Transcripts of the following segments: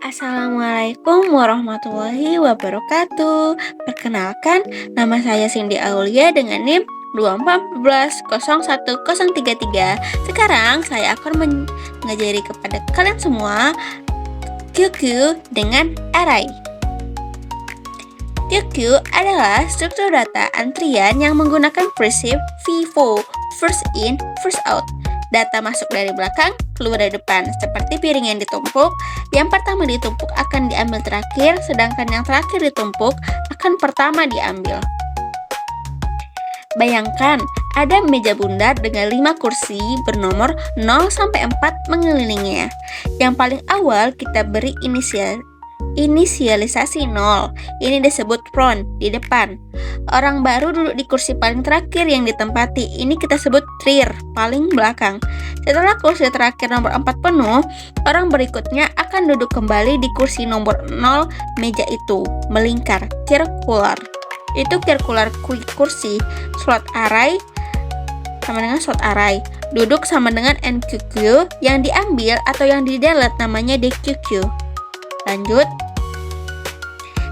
Assalamualaikum warahmatullahi wabarakatuh. Perkenalkan, nama saya Cindy Aulia dengan NIM 24110133. Sekarang saya akan mengajari kepada kalian semua QQ dengan array. QQ adalah struktur data antrian yang menggunakan prinsip FIFO, first in, first out. Data masuk dari belakang, keluar dari depan, seperti piring yang ditumpuk. Yang pertama ditumpuk akan diambil terakhir, sedangkan yang terakhir ditumpuk akan pertama diambil. Bayangkan, ada meja bundar dengan 5 kursi bernomor 0 sampai 4 mengelilinginya. Yang paling awal kita beri inisialisasi 0. Ini disebut front, di depan. Orang baru duduk di kursi paling terakhir yang ditempati. Ini kita sebut rear, paling belakang. Setelah kursi terakhir nomor 4 penuh, orang berikutnya akan duduk kembali di kursi nomor 0 meja itu, melingkar, circular. Itu circular kursi. Slot array sama dengan slot array. Duduk sama dengan NQQ, yang diambil atau yang di-delete namanya DQQ. Lanjut.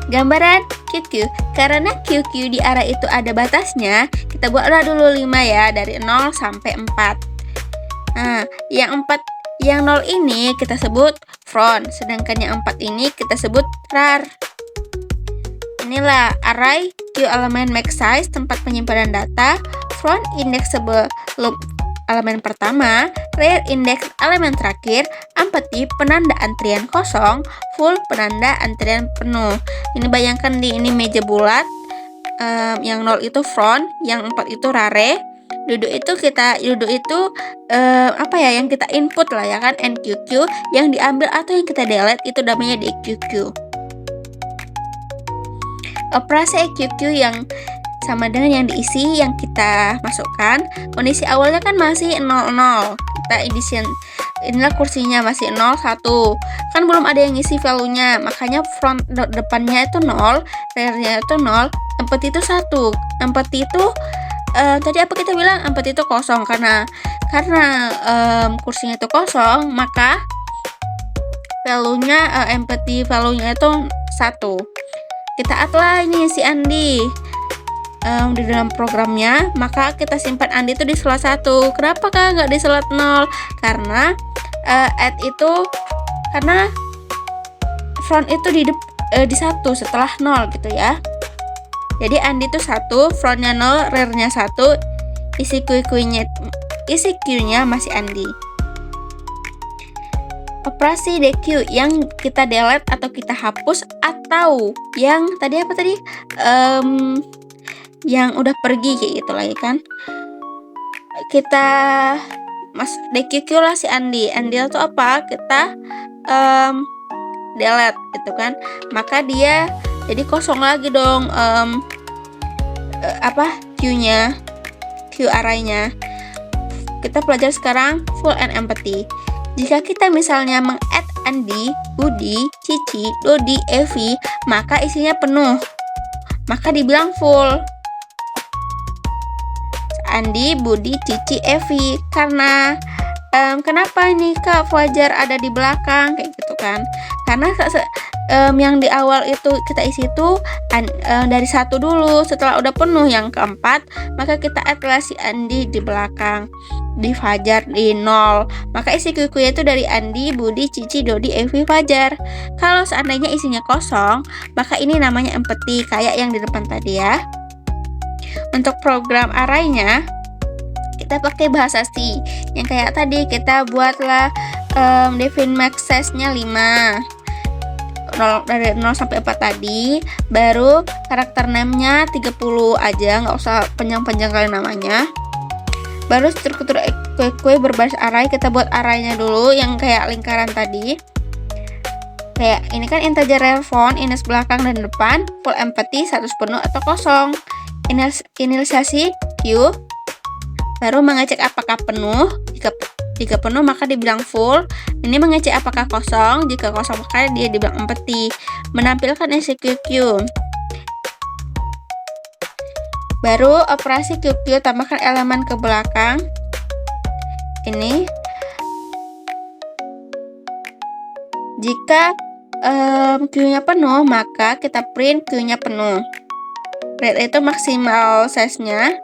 Gambaran QQ. Karena QQ di array itu ada batasnya, kita buatlah dulu 5 ya, dari 0 sampai 4. Nah, yang 0 ini kita sebut front, sedangkan yang 4 ini kita sebut rear. Inilah array Q elemen max size, tempat penyimpanan data, front index sebelum elemen pertama, rear index elemen terakhir, empty penanda antrian kosong, full penanda antrian penuh. Ini bayangkan ini meja bulat, yang 0 itu front, yang 4 itu rear. Duduk itu yang kita input lah ya kan, NQQ, yang diambil atau yang kita delete itu namanya DQQ. Operasi EQQ yang sama dengan yang diisi yang kita masukkan. Kondisi awalnya kan masih 00. Inilah kursinya masih 01. Kan belum ada yang ngisi value-nya, makanya front depannya itu 0, rear-nya itu 0, empty itu 1. Empty itu tadi apa kita bilang? Empty itu kosong, karena kursinya itu kosong, maka value-nya empty value-nya itu 1. Kita add lah ini si Andi di dalam programnya, maka kita simpan Andi itu di slot 1. Kenapa kak nggak di slot 0? Karena add itu karena front itu di 1 setelah 0 gitu ya. Jadi Andi itu 1, frontnya 0, rear-nya 1, isi Q-nya masih Andi. Operasi DQ yang kita delete atau kita hapus, atau yang tadi yang udah pergi kayak gitu lagi kan, kita DQQ lah si Andi itu apa, kita delete gitu kan, maka dia jadi kosong lagi dong Q-nya, Q array-nya. Kita pelajari sekarang full and empty. Jika kita misalnya meng-add Andi, Budi, Cici, Dodi, Evi, maka isinya penuh, maka dibilang full. Andi, Budi, Cici, Evi. Karena kenapa ini Kak Fajar ada di belakang kayak gitu kan? Karena yang di awal itu kita isi itu dari 1 dulu. Setelah udah penuh yang keempat, maka kita add si Andi di belakang, di Fajar di 0. Maka isi QQ itu dari Andi, Budi, Cici, Dodi, Evi, Fajar. Kalau seandainya isinya kosong, maka ini namanya empty, kayak yang di depan tadi ya. Untuk program array-nya kita pakai bahasa C. Yang kayak tadi kita buatlah define max size-nya 5. Dari 0 sampai 4 tadi, baru karakter name-nya 30 aja, nggak usah panjang-panjang kali namanya. Baru struktur kue berbasis array, kita buat array-nya dulu yang kayak lingkaran tadi. Kayak ini kan integer real front, index belakang dan depan, full empty, 100 penuh atau kosong. Inisialisasi Q, baru mengecek apakah penuh. Jika penuh maka dibilang full. Ini mengecek apakah kosong. Jika kosong maka dia dibilang empty. Menampilkan isi QQ. Baru operasi QQ, tambahkan elemen ke belakang. Ini jika queue-nya penuh, maka kita print queue-nya penuh. Print itu maksimal size-nya.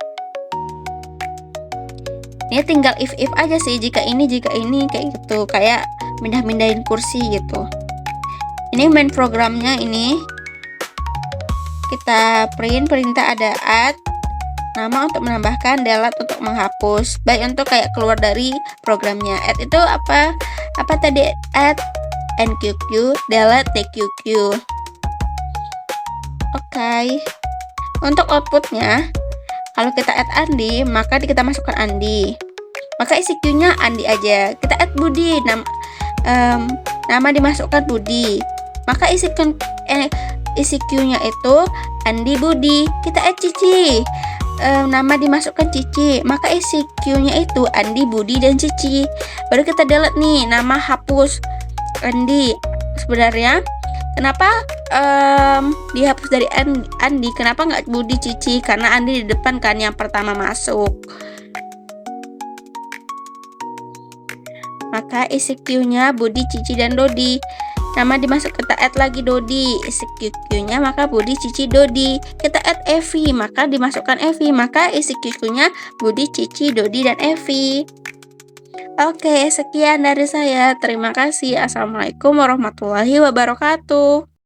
Ini tinggal if aja sih, jika ini kayak gitu, kayak mindahin kursi gitu. Ini main programnya ini. Kita perintah ada add nama untuk menambahkan, delete untuk menghapus, baik untuk kayak keluar dari programnya. Add itu apa tadi? Add nqq, delete tqq. Oke. Untuk outputnya, kalau kita add Andi, maka kita masukkan Andi. Maka isi queue-nya Andi aja. Kita add Budi, nama dimasukkan Budi. Maka isi queue-nya itu Andi Budi. Kita add Cici, nama dimasukkan Cici. Maka isi queue-nya itu Andi Budi dan Cici. Baru kita delete nih, nama hapus Andi. Sebenarnya kenapa dihapus dari Andi? Kenapa nggak Budi Cici? Karena Andi di depan kan yang pertama masuk. Maka isi queue-nya Budi, Cici, dan Dodi. Nama dimasuk, kita add lagi Dodi. Isi queue-nya maka Budi, Cici, Dodi. Kita add Evi, maka dimasukkan Evi. Maka isi queue-nya Budi, Cici, Dodi, dan Evi. Oke, sekian dari saya. Terima kasih. Assalamualaikum warahmatullahi wabarakatuh.